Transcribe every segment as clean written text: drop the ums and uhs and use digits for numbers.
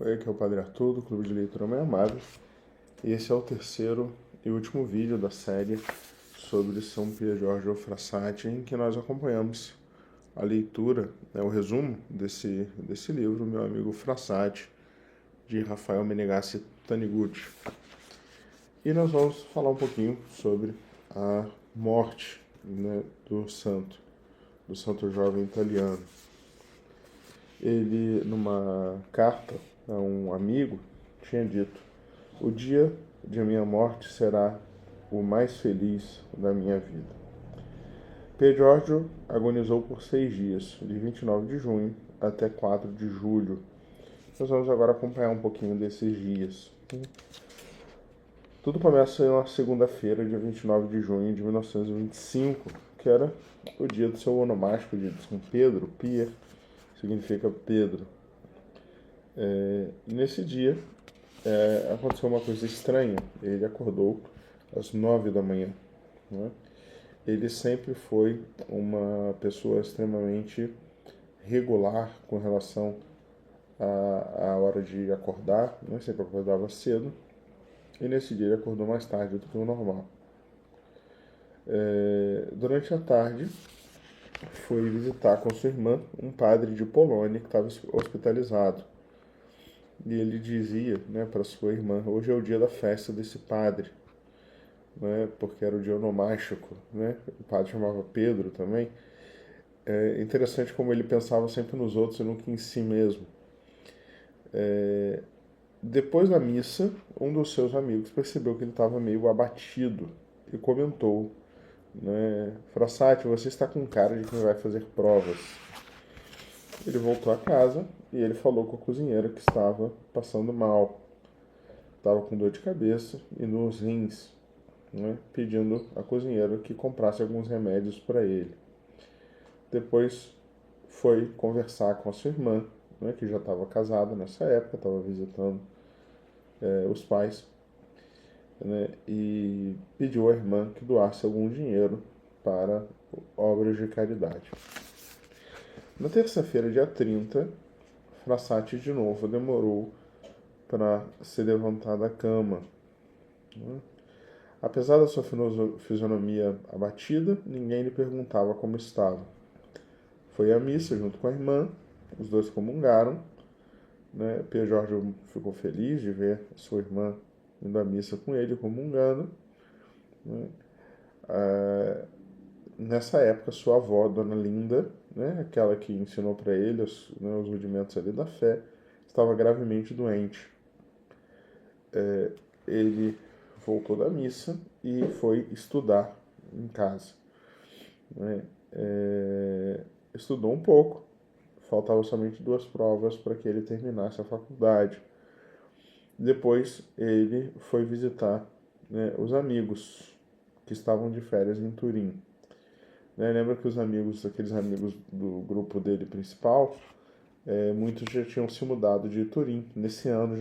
Oi, aqui é o Padre Arthur, do Clube de Leitura Meio Amável, e esse é o terceiro e último vídeo da série sobre São Pier Giorgio Frassati, em que nós acompanhamos a leitura, o resumo desse livro, meu amigo Frassati, de Rafael Menegassi Taniguchi. E nós vamos falar um pouquinho sobre a morte, do santo jovem italiano. Ele, numa carta a um amigo, tinha dito: o dia de minha morte será o mais feliz da minha vida. Pier Giorgio agonizou por 6 dias, de 29 de junho até 4 de julho. Nós vamos agora acompanhar um pouquinho desses dias. Tudo começa na segunda-feira, dia 29 de junho de 1925, que era o dia do seu onomástico de São Pedro. Pier significa Pedro. Nesse dia, aconteceu uma coisa estranha. Ele acordou às 9 da manhã. Né? Ele sempre foi uma pessoa extremamente regular com relação à hora de acordar, né? Sempre acordava cedo. E nesse dia ele acordou mais tarde do que o normal. Durante a tarde, foi visitar com sua irmã um padre de Polônia que estava hospitalizado. E ele dizia, né, para sua irmã: hoje é o dia da festa desse padre, né, porque era o dia onomástico, né? O padre chamava Pedro também. É interessante como ele pensava sempre nos outros e nunca em si mesmo. Depois da missa, um dos seus amigos percebeu que ele estava meio abatido e comentou, né: Frassati, você está com cara de quem vai fazer provas. Ele voltou a casa e ele falou com a cozinheira que estava passando mal, estava com dor de cabeça e nos rins, né, pedindo à cozinheira que comprasse alguns remédios para ele. Depois foi conversar com a sua irmã, né, que já estava casada nessa época, estava visitando os pais, né, e pediu à irmã que doasse algum dinheiro para obras de caridade. Na terça-feira, dia 30, Frassati de novo demorou para se levantar da cama. Né? Apesar da sua fisionomia abatida, ninguém lhe perguntava como estava. Foi à missa junto com a irmã, os dois comungaram. Né? Pier Giorgio ficou feliz de ver sua irmã indo à missa com ele, comungando. Né? Nessa época, sua avó, Dona Linda, né, aquela que ensinou para ele os rudimentos ali da fé, estava gravemente doente. Ele voltou da missa e foi estudar em casa. Né? Estudou um pouco, faltavam somente 2 provas para que ele terminasse a faculdade. Depois ele foi visitar, né, os amigos que estavam de férias em Turim. Né? Lembra que aqueles amigos do grupo dele principal, muitos já tinham se mudado de Turim nesse ano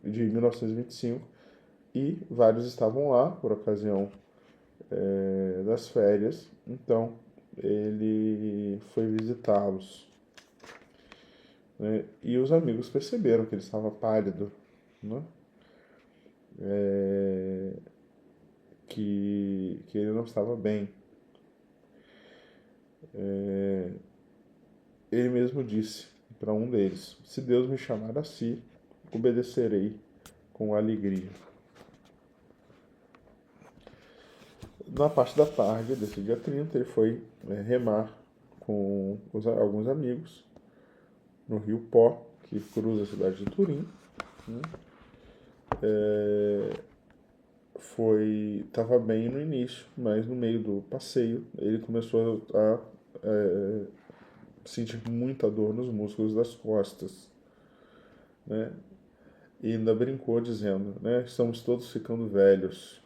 de 1925, e vários estavam lá por ocasião das férias. Então ele foi visitá-los. Né? E os amigos perceberam que ele estava pálido, né? Que ele não estava bem. Ele mesmo disse para um deles: se Deus me chamar a si, obedecerei com alegria. Na parte da tarde desse dia 30, ele foi remar com alguns amigos no rio Pó, que cruza a cidade de Turim. Né? Estava bem no início, mas no meio do passeio ele começou a sentir muita dor nos músculos das costas. Né? E ainda brincou dizendo, né, estamos todos ficando velhos.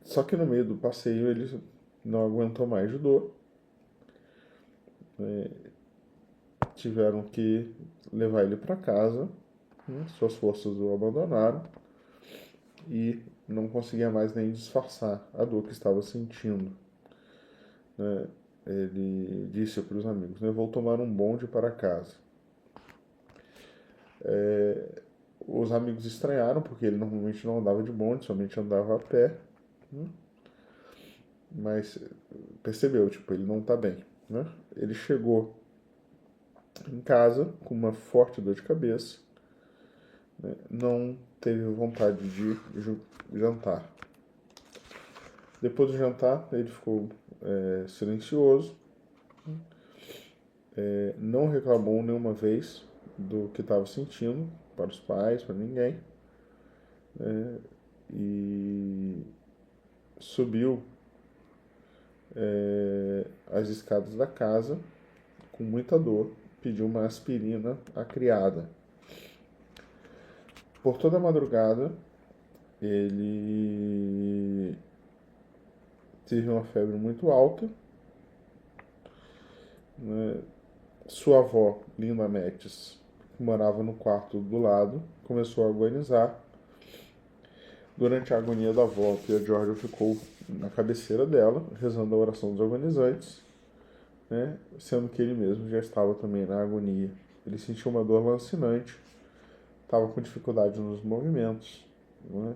Só que no meio do passeio ele não aguentou mais de dor. Tiveram que levar ele para casa. Né? Suas forças o abandonaram e não conseguia mais nem disfarçar a dor que estava sentindo. Né? ele disse para os amigos, né, vou tomar um bonde para casa. Os amigos estranharam, porque ele normalmente não andava de bonde, somente andava a pé, né? Mas percebeu, tipo, ele não tá bem, né? Ele chegou em casa com uma forte dor de cabeça, né? Não teve vontade de jantar. Depois do jantar, ele ficou silencioso, não reclamou nenhuma vez do que estava sentindo para os pais, para ninguém, né? E subiu as escadas da casa com muita dor, pediu uma aspirina à criada. Por toda a madrugada, ele teve uma febre muito alta, né? Sua avó, Linda Metz, que morava no quarto do lado, começou a agonizar. Durante a agonia da avó, Pierre Giorgio ficou na cabeceira dela, rezando a oração dos agonizantes, né? Sendo que ele mesmo já estava também na agonia. Ele sentiu uma dor lancinante, estava com dificuldade nos movimentos, né?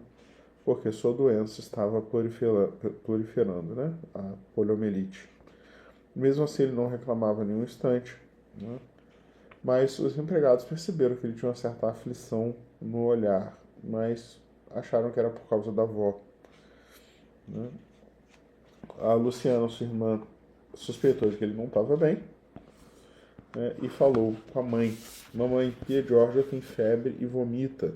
Porque sua doença estava proliferando, né? A poliomielite. Mesmo assim, ele não reclamava nenhum instante, né? Mas os empregados perceberam que ele tinha uma certa aflição no olhar, mas acharam que era por causa da avó, né? A Luciana, sua irmã, suspeitou de que ele não estava bem, né? E falou com a mãe: mamãe, Pia Georgia tem febre e vomita.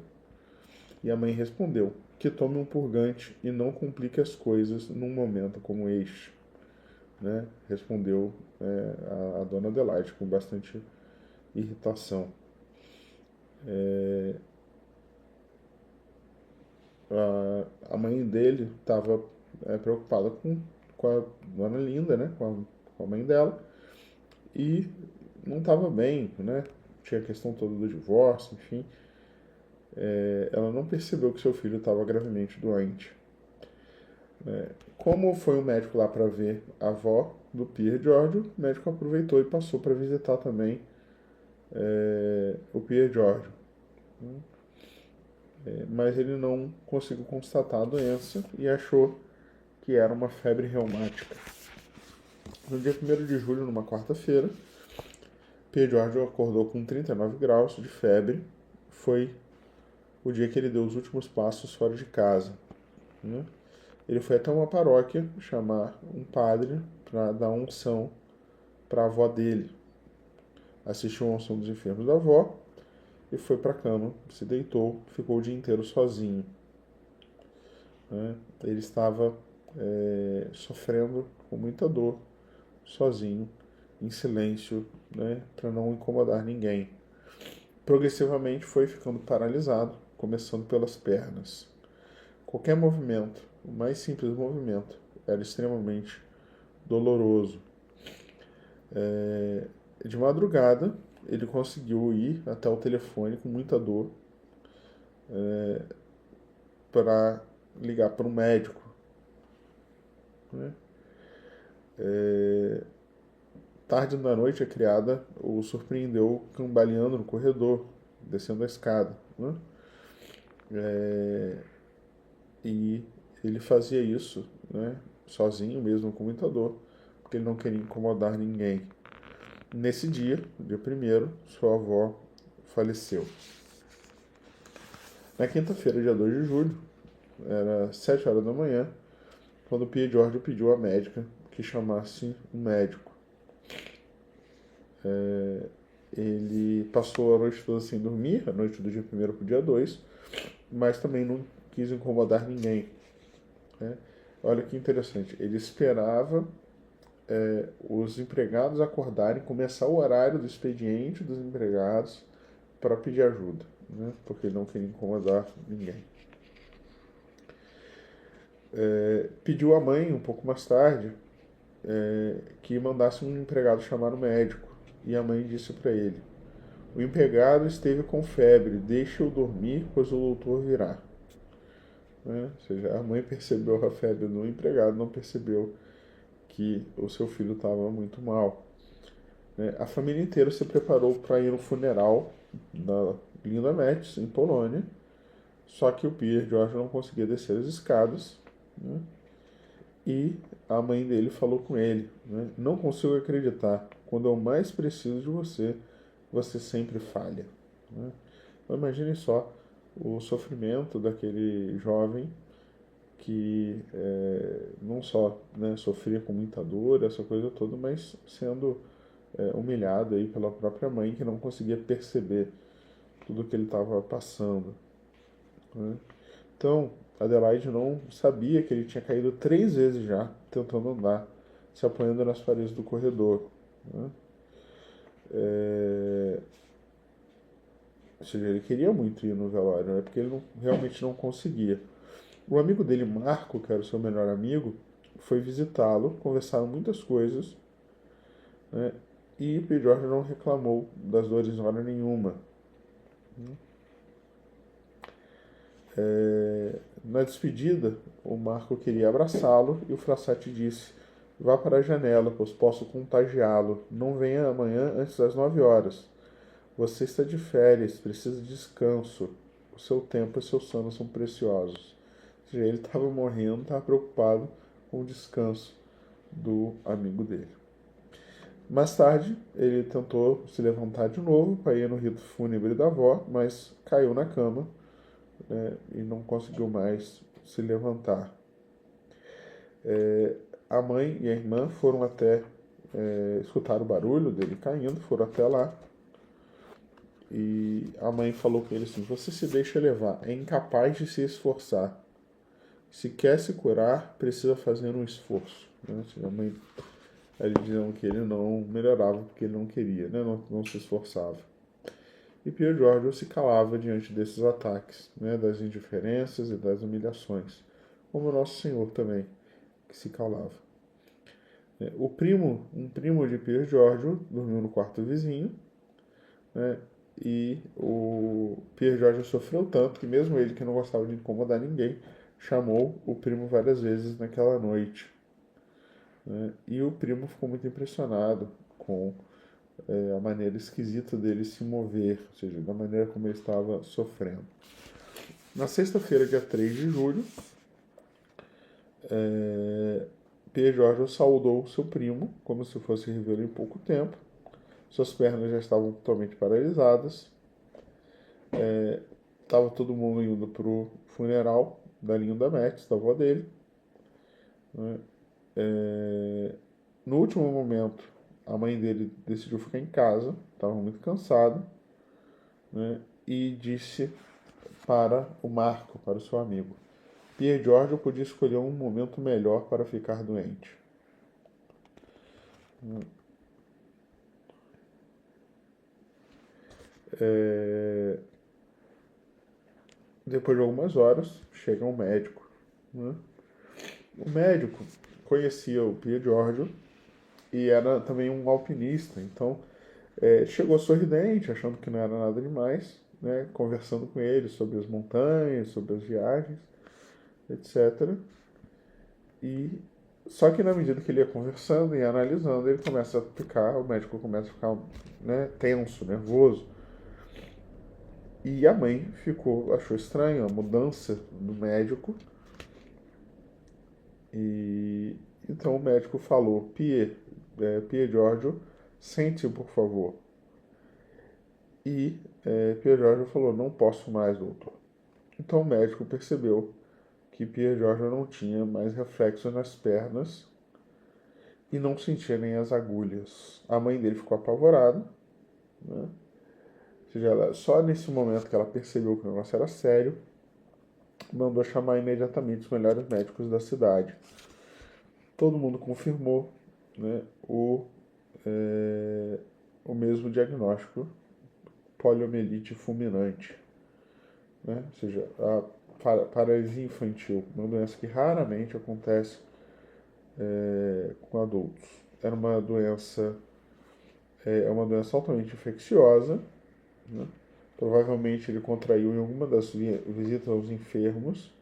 E a mãe respondeu: que tome um purgante e não complique as coisas num momento como este, né? Respondeu a dona Adelaide com bastante irritação. A mãe dele estava preocupada com a dona Linda, né? Com a mãe dela, e não estava bem, né? Tinha a questão toda do divórcio, enfim. Ela não percebeu que seu filho estava gravemente doente. Como foi o médico lá para ver a avó do Pierre Giorgio, o médico aproveitou e passou para visitar também o Pierre Giorgio. Mas ele não conseguiu constatar a doença e achou que era uma febre reumática. No dia 1º de julho, numa quarta-feira, Pierre Giorgio acordou com 39 graus de febre. Foi o dia que ele deu os últimos passos fora de casa, né? Ele foi até uma paróquia chamar um padre para dar unção para a avó dele. Assistiu a unção dos enfermos da avó e foi para a cama, se deitou, ficou o dia inteiro sozinho, né? Ele estava sofrendo com muita dor, sozinho, em silêncio, né, para não incomodar ninguém. Progressivamente foi ficando paralisado, começando pelas pernas. Qualquer movimento, o mais simples movimento, era extremamente doloroso. De madrugada, ele conseguiu ir até o telefone com muita dor para ligar para um médico, né? Tarde da noite, a criada o surpreendeu cambaleando no corredor, descendo a escada, né? E ele fazia isso, né, sozinho mesmo, com muita dor, porque ele não queria incomodar ninguém. Nesse dia, dia 1º, sua avó faleceu. Na quinta-feira, dia 2 de julho, era 7 horas da manhã, quando Pia Giorgio pediu à médica que chamasse um médico. Ele passou a noite toda sem dormir, a noite do dia 1º para o dia 2, mas também não quis incomodar ninguém, né? Olha que interessante, ele esperava os empregados acordarem, começar o horário do expediente dos empregados para pedir ajuda, né? Porque ele não queria incomodar ninguém. Pediu à mãe, um pouco mais tarde, que mandasse um empregado chamar o médico. E a mãe disse para ele: o empregado esteve com febre, deixe-o dormir, pois o doutor virá. Né? Ou seja, a mãe percebeu a febre do empregado, não percebeu que o seu filho estava muito mal. A família inteira se preparou para ir no funeral da Linda Metz, em Polônia, só que o Pierre George não conseguia descer as escadas, né? E a mãe dele falou com ele, né? Não consigo acreditar, quando eu mais preciso de você, você sempre falha, né? Então, imagine só o sofrimento daquele jovem que não só, né, sofria com muita dor, essa coisa toda, mas sendo humilhado aí pela própria mãe que não conseguia perceber tudo que ele estava passando, né? Então, Adelaide não sabia que ele tinha caído 3 vezes já, tentando andar, se apoiando nas paredes do corredor, né? Ou seja, ele queria muito ir no velório, né? Porque ele realmente não conseguia. O amigo dele, Marco, que era o seu melhor amigo, foi visitá-lo, conversaram muitas coisas, né? E P. George não reclamou das dores em hora nenhuma. Na despedida, o Marco queria abraçá-lo e o Frassati disse: vá para a janela, pois posso contagiá-lo. Não venha amanhã antes das 9 horas. Você está de férias, precisa de descanso. O seu tempo e seu sono são preciosos. Ou seja, ele estava morrendo, estava preocupado com o descanso do amigo dele. Mais tarde, ele tentou se levantar de novo para ir no rito fúnebre da avó, mas caiu na cama, né, e não conseguiu mais se levantar. A mãe e a irmã foram até escutar o barulho dele caindo, foram até lá. E a mãe falou com ele assim: você se deixa levar, é incapaz de se esforçar. Se quer se curar, precisa fazer um esforço, né? A mãe, ele dizendo que ele não melhorava porque ele não queria, né? Não se esforçava. E Pierre George se calava diante desses ataques, né? Das indiferenças e das humilhações, como o Nosso Senhor também, que se calava. Um primo de Pierre George dormiu no quarto vizinho, né? E o Pierre George sofreu tanto que mesmo ele, que não gostava de incomodar ninguém, chamou o primo várias vezes naquela noite, né? E o primo ficou muito impressionado com a maneira esquisita dele se mover, ou seja, da maneira como ele estava sofrendo. Na sexta-feira, dia 3 de julho, Pierre George saudou seu primo, como se fosse revê-lo em pouco tempo. Suas pernas já estavam totalmente paralisadas. Estava todo mundo indo para o funeral da Linda Metz, da avó dele, né? No último momento, a mãe dele decidiu ficar em casa, estava muito cansada, né? E disse para o Marco, para o seu amigo: Pierre George podia escolher um momento melhor para ficar doente. Depois de algumas horas, chega um médico, né? O médico conhecia o Pierre George e era também um alpinista, então chegou sorridente, achando que não era nada demais, né? Conversando com ele sobre as montanhas, sobre as viagens, etc. E só que na medida que ele ia conversando e analisando, o médico começa a ficar, né, tenso, nervoso. E a mãe achou estranho a mudança do médico. E então o médico falou: Pierre Giorgio, sente por favor. E Pierre Giorgio falou: não posso mais, doutor. Então o médico percebeu que Pierre Giorgio não tinha mais reflexos nas pernas e não sentia nem as agulhas. A mãe dele ficou apavorada, né? Ou seja, só nesse momento que ela percebeu que o negócio era sério, mandou chamar imediatamente os melhores médicos da cidade. Todo mundo confirmou, né, o mesmo diagnóstico: poliomielite fulminante, né? Ou seja, a paralisia infantil, uma doença que raramente acontece com adultos. Era uma doença altamente infecciosa, né? Provavelmente ele contraiu em alguma das visitas aos enfermos,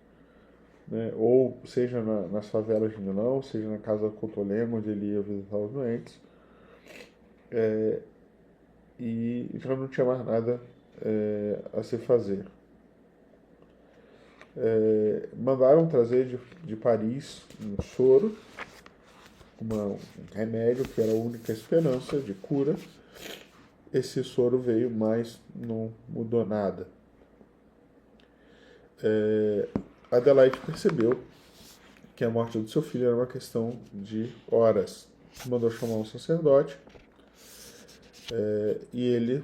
né? Ou seja nas favelas de Milão, seja na casa do Cotolengo, onde ele ia visitar os doentes, e já não tinha mais nada a se fazer. Mandaram trazer de Paris um soro, um remédio que era a única esperança de cura. Esse soro veio, mas não mudou nada. Adelaide percebeu que a morte do seu filho era uma questão de horas. Mandou chamar um sacerdote e ele,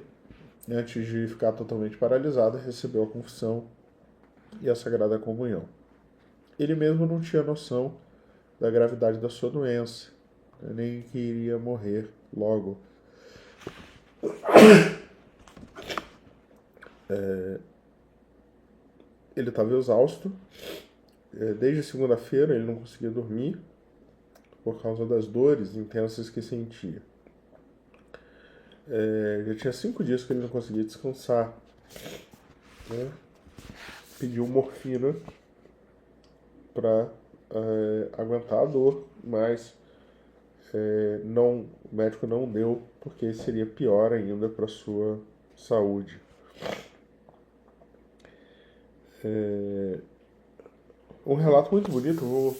antes de ficar totalmente paralisado, recebeu a confissão e a Sagrada Comunhão. Ele mesmo não tinha noção da gravidade da sua doença, nem que iria morrer logo. Ele estava exausto. Desde segunda-feira ele não conseguia dormir por causa das dores intensas que sentia. Já tinha 5 dias que ele não conseguia descansar. Né? Pediu morfina para aguentar a dor, mas o médico não deu, porque seria pior ainda para sua saúde. Um relato muito bonito, eu vou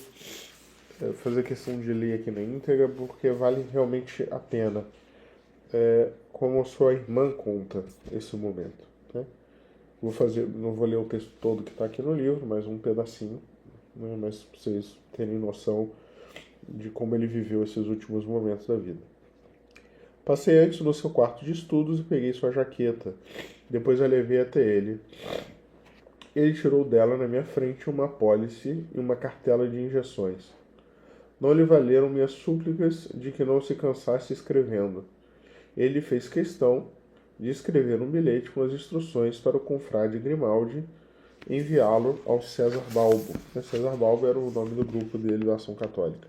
fazer questão de ler aqui na íntegra, porque vale realmente a pena. Como a sua irmã conta esse momento. Né? Não vou ler o texto todo que está aqui no livro, mas um pedacinho, né? Mas para vocês terem noção de como ele viveu esses últimos momentos da vida. Passei antes no seu quarto de estudos e peguei sua jaqueta. Depois a levei até ele. Ele tirou dela na minha frente uma apólice e uma cartela de injeções. Não lhe valeram minhas súplicas de que não se cansasse escrevendo. Ele fez questão de escrever um bilhete com as instruções para o confrade Grimaldi enviá-lo ao César Balbo. César Balbo era o nome do grupo dele da Ação Católica.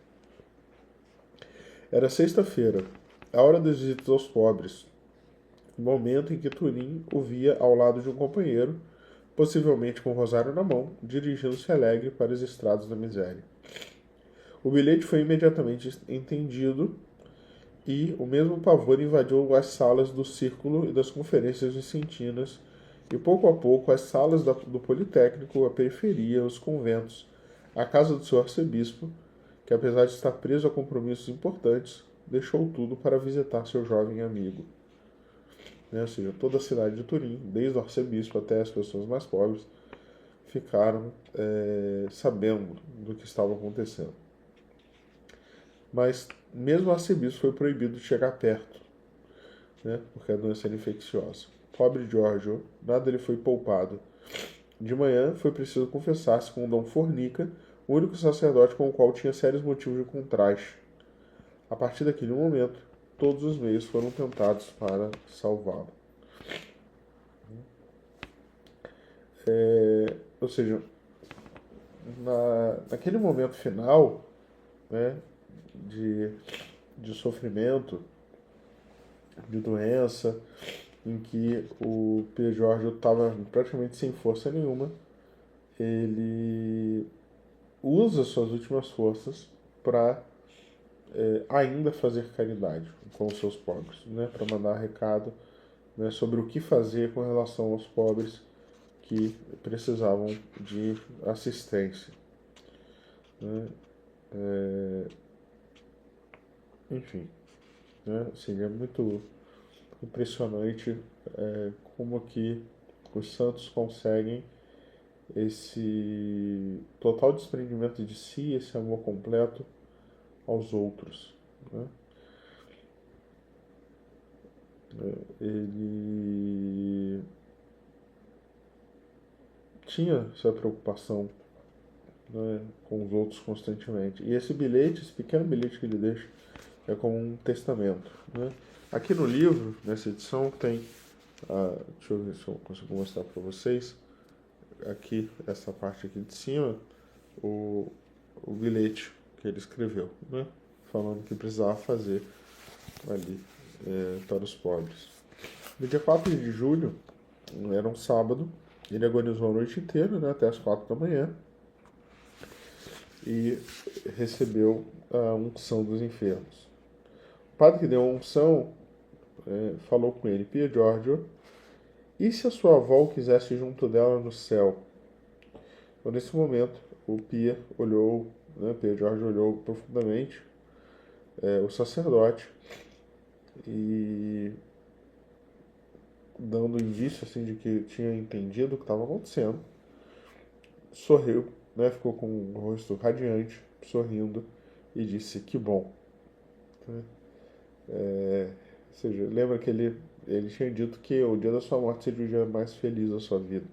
Era sexta-feira, a hora das visitas aos pobres, o momento em que Turim o via ao lado de um companheiro, possivelmente com o rosário na mão, dirigindo-se alegre para as estradas da miséria. O bilhete foi imediatamente entendido e o mesmo pavor invadiu as salas do círculo e das conferências vicentinas, e pouco a pouco as salas do Politécnico, a periferia, os conventos, a casa do seu arcebispo, que apesar de estar preso a compromissos importantes, deixou tudo para visitar seu jovem amigo. Ou seja, toda a cidade de Turim, desde o arcebispo até as pessoas mais pobres, ficaram sabendo do que estava acontecendo. Mas mesmo o arcebispo foi proibido de chegar perto, né, porque a doença era infecciosa. Pobre Giorgio, nada lhe foi poupado. De manhã foi preciso confessar-se com Dom Fornica, o único sacerdote com o qual tinha sérios motivos de contraste. A partir daquele momento, todos os meios foram tentados para salvá-lo. Ou seja, naquele momento final, né, de sofrimento, de doença, em que o Pier Giorgio estava praticamente sem força nenhuma, ele usa suas últimas forças para ainda fazer caridade com os seus pobres, né, para mandar recado, né, sobre o que fazer com relação aos pobres que precisavam de assistência. Né? Enfim, né? Assim, é muito impressionante como que os santos conseguem esse total desprendimento de si, esse amor completo aos outros. Né? Ele tinha essa preocupação, né, com os outros constantemente. E esse bilhete, esse pequeno bilhete que ele deixa, é como um testamento. Né? Aqui no livro, nessa edição, tem, deixa eu ver se eu consigo mostrar para vocês, aqui, essa parte aqui de cima, o bilhete que ele escreveu, né? Falando que precisava fazer ali para os pobres. No dia 4 de julho, era um sábado, ele agonizou a noite inteira, né, até as 4 da manhã. e recebeu a unção dos enfermos. O padre que deu a unção falou com ele: Pier Giorgio, e se a sua avó o quisesse junto dela no céu? Então, nesse momento, o Pier olhou, Pier Giorgio olhou profundamente o sacerdote e, dando indício assim, de que tinha entendido o que estava acontecendo, sorriu, ficou com o rosto radiante, sorrindo, e disse: que bom. Ou seja, lembra que ele tinha dito que o dia da sua morte seria o dia mais feliz da sua vida.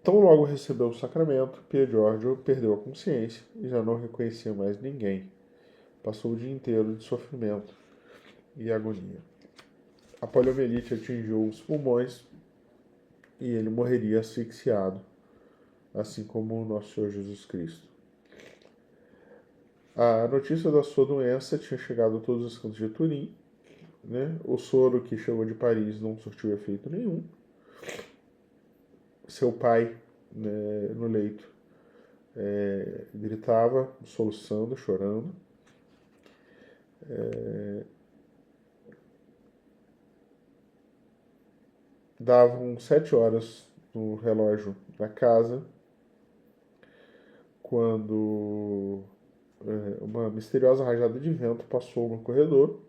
Tão logo recebeu o sacramento, Pier Giorgio perdeu a consciência e já não reconhecia mais ninguém. Passou o dia inteiro de sofrimento e agonia. A poliomielite atingiu os pulmões e ele morreria asfixiado, assim como o nosso Senhor Jesus Cristo. A notícia da sua doença tinha chegado a todos os cantos de Turim. O soro que chegou de Paris não surtiu efeito nenhum. Seu pai, no leito, gritava, soluçando, chorando. Davam 7 horas no relógio da casa, quando uma misteriosa rajada de vento passou no corredor.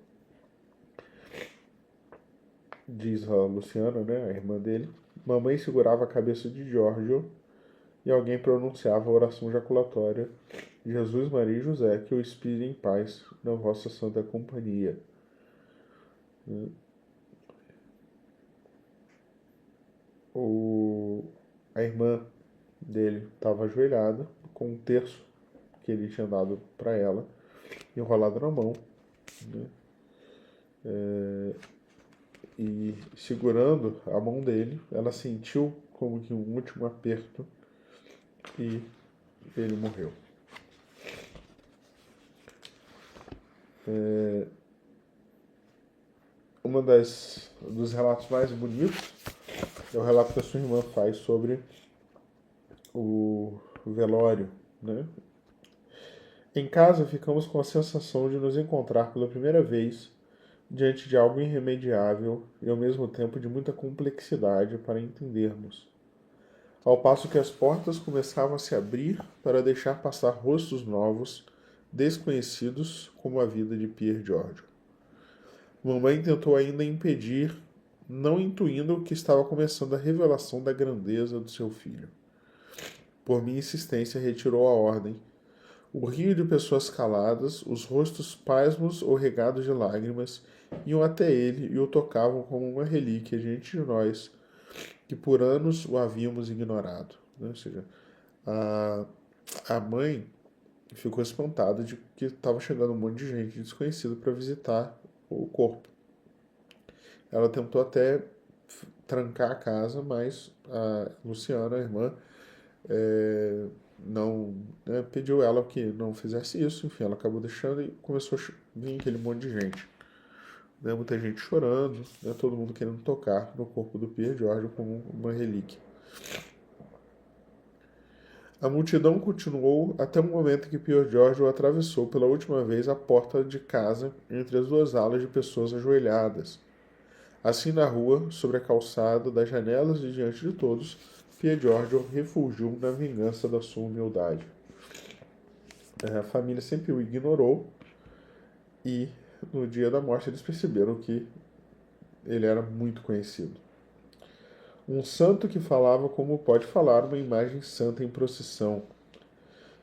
Diz a Luciana, a irmã dele. Mamãe segurava a cabeça de Giorgio e alguém pronunciava a oração jaculatória: Jesus, Maria e José, que o inspire em paz na vossa santa companhia. A irmã dele estava ajoelhada com um terço que ele tinha dado para ela, enrolado na mão, e segurando a mão dele, ela sentiu como que um último aperto e ele morreu. Uma dos relatos mais bonitos é o relato que a sua irmã faz sobre o velório, Em casa, ficamos com a sensação de nos encontrar pela primeira vez diante de algo irremediável e ao mesmo tempo de muita complexidade para entendermos. Ao passo que as portas começavam a se abrir para deixar passar rostos novos, desconhecidos, como a vida de Pier Giorgio. Mamãe tentou ainda impedir, não intuindo que estava começando a revelação da grandeza do seu filho. Por minha insistência, retirou a ordem. O rio de pessoas caladas, os rostos pasmos ou regados de lágrimas, iam até ele e o tocavam como uma relíquia diante de nós, que por anos o havíamos ignorado. Ou seja, a mãe ficou espantada de que estava chegando um monte de gente desconhecida para visitar o corpo. Ela tentou até trancar a casa, mas a Luciana, a irmã, não pediu ela que não fizesse isso. Enfim, ela acabou deixando e começou a vir aquele monte de gente. Muita gente chorando, todo mundo querendo tocar no corpo do Pier Giorgio como uma relíquia. A multidão continuou até o momento que Pier Giorgio atravessou pela última vez a porta de casa entre as duas alas de pessoas ajoelhadas. Assim, na rua, sobre a calçada, das janelas e diante de todos, Pier Giorgio refugiu na vingança da sua humildade. A família sempre o ignorou e, no dia da morte, eles perceberam que ele era muito conhecido. Um santo que falava como pode falar uma imagem santa em procissão.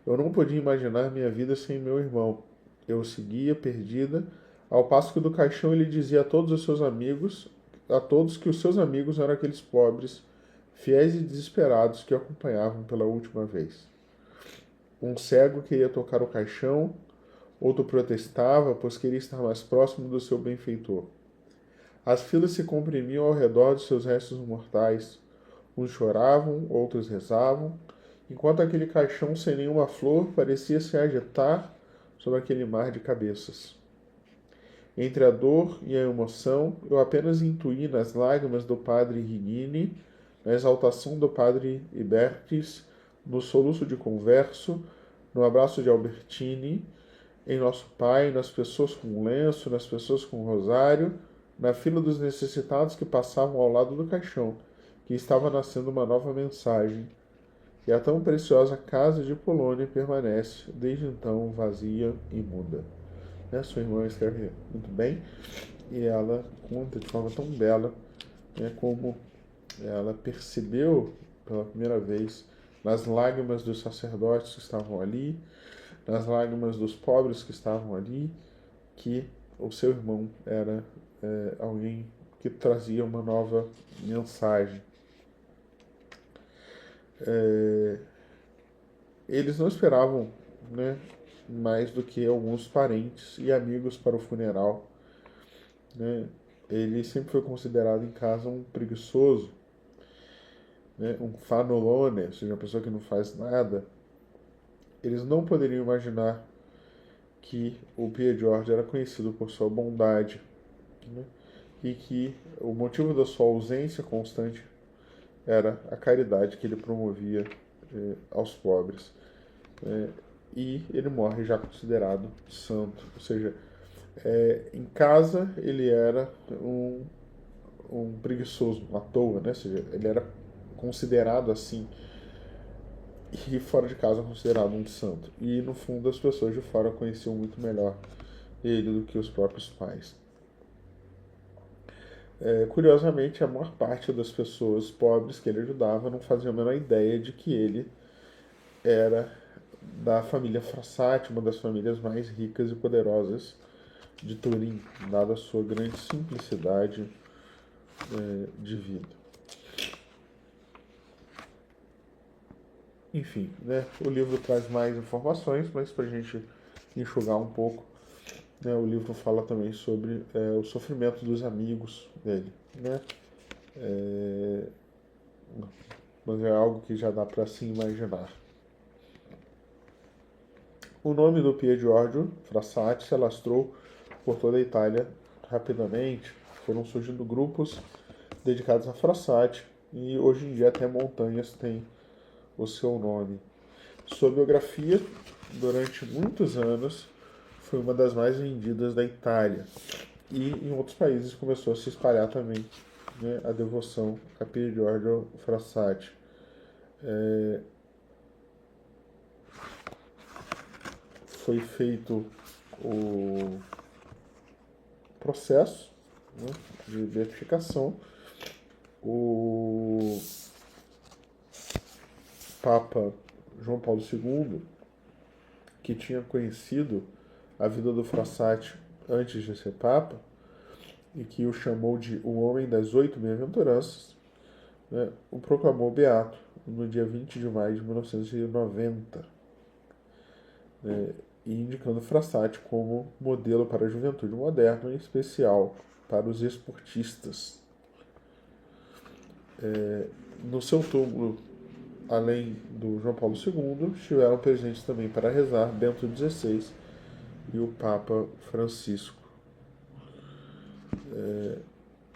Eu não podia imaginar minha vida sem meu irmão. Eu o seguia, perdida, ao passo que do caixão ele dizia a todos os seus amigos, a todos que os seus amigos eram aqueles pobres, fiéis e desesperados que o acompanhavam pela última vez. Um cego queria tocar o caixão, outro protestava, pois queria estar mais próximo do seu benfeitor. As filas se comprimiam ao redor de seus restos mortais. Uns choravam, outros rezavam, enquanto aquele caixão sem nenhuma flor parecia se agitar sobre aquele mar de cabeças. Entre a dor e a emoção, eu apenas intuí nas lágrimas do padre Righini na exaltação do padre Ibertis, no soluço de Converso, no abraço de Albertini, em Nosso Pai, nas pessoas com lenço, nas pessoas com rosário, na fila dos necessitados que passavam ao lado do caixão, que estava nascendo uma nova mensagem. E a tão preciosa casa de Polônia permanece, desde então, vazia e muda. Né? Sua irmã escreve muito bem, e ela conta de forma tão bela, né, como ela percebeu pela primeira vez nas lágrimas dos sacerdotes que estavam ali, nas lágrimas dos pobres que estavam ali, que o seu irmão era alguém que trazia uma nova mensagem. Eles não esperavam, né, mais do que alguns parentes e amigos para o funeral. Né? Ele sempre foi considerado em casa um preguiçoso, né, um fanolone, ou seja, uma pessoa que não faz nada. Eles não poderiam imaginar que o Pierre George era conhecido por sua bondade, né, e que o motivo da sua ausência constante era a caridade que ele promovia aos pobres. E ele morre já considerado santo, ou seja, em casa ele era um preguiçoso, à toa, né? Ou seja, ele era considerado assim, e fora de casa considerado um santo. E no fundo as pessoas de fora conheciam muito melhor ele do que os próprios pais. Curiosamente, a maior parte das pessoas pobres que ele ajudava não fazia a menor ideia de que ele era da família Frassati, uma das famílias mais ricas e poderosas de Turim, dada a sua grande simplicidade de vida. Enfim, né, o livro traz mais informações, mas para a gente enxugar um pouco, né, o livro fala também sobre o sofrimento dos amigos dele, né? Mas é algo que já dá para se imaginar. O nome do Pier Giorgio Frassati se alastrou por toda a Itália rapidamente. Foram surgindo grupos dedicados a Frassati e hoje em dia até montanhas têm o seu nome. Sua biografia, durante muitos anos, foi uma das mais vendidas da Itália. E em outros países começou a se espalhar também, né, a devoção a Pier Giorgio Frassati. Foi feito o processo, né, de beatificação. O Papa João Paulo II, que tinha conhecido a vida do Frassati antes de ser Papa, e que o chamou de o Homem das Oito Bem-aventuranças, né, o proclamou beato no dia 20 de maio de 1990, né, e indicando Frassati como modelo para a juventude moderna, em especial para os esportistas. No seu túmulo, além do João Paulo II, estiveram presentes também para rezar Bento XVI e o Papa Francisco.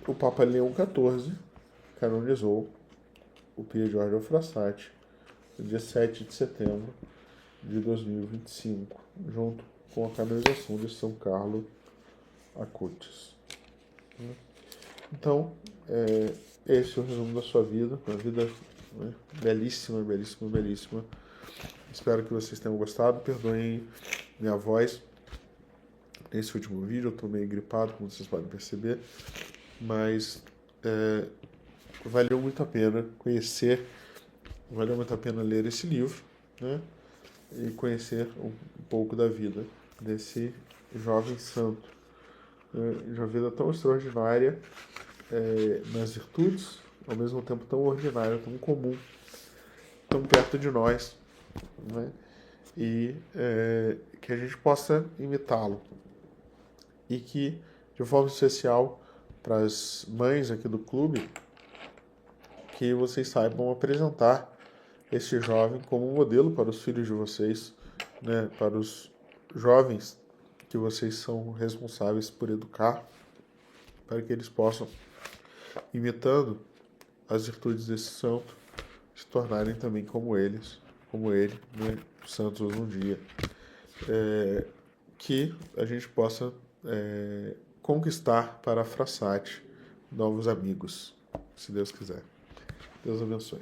O Papa Leão XIV canonizou o Pier Giorgio Frassati no dia 7 de setembro de 2025, junto com a canonização de São Carlo Acutis. Então, esse é o resumo da sua vida, uma vida, né, belíssima, belíssima, belíssima. Espero que vocês tenham gostado. Perdoem minha voz nesse último vídeo, eu estou meio gripado, como vocês podem perceber, mas valeu muito a pena conhecer, valeu muito a pena ler esse livro, né, e conhecer um pouco da vida desse jovem santo, de uma vida tão extraordinária nas virtudes, ao mesmo tempo tão ordinária, tão comum, tão perto de nós, né, e que a gente possa imitá-lo. E que, de forma especial, para as mães aqui do clube, que vocês saibam apresentar esse jovem como modelo para os filhos de vocês, né, para os jovens que vocês são responsáveis por educar, para que eles possam, imitando as virtudes desse santo, se tornarem também como ele, né, santos um dia. Que a gente possa conquistar para a Frassati novos amigos, se Deus quiser. Deus abençoe.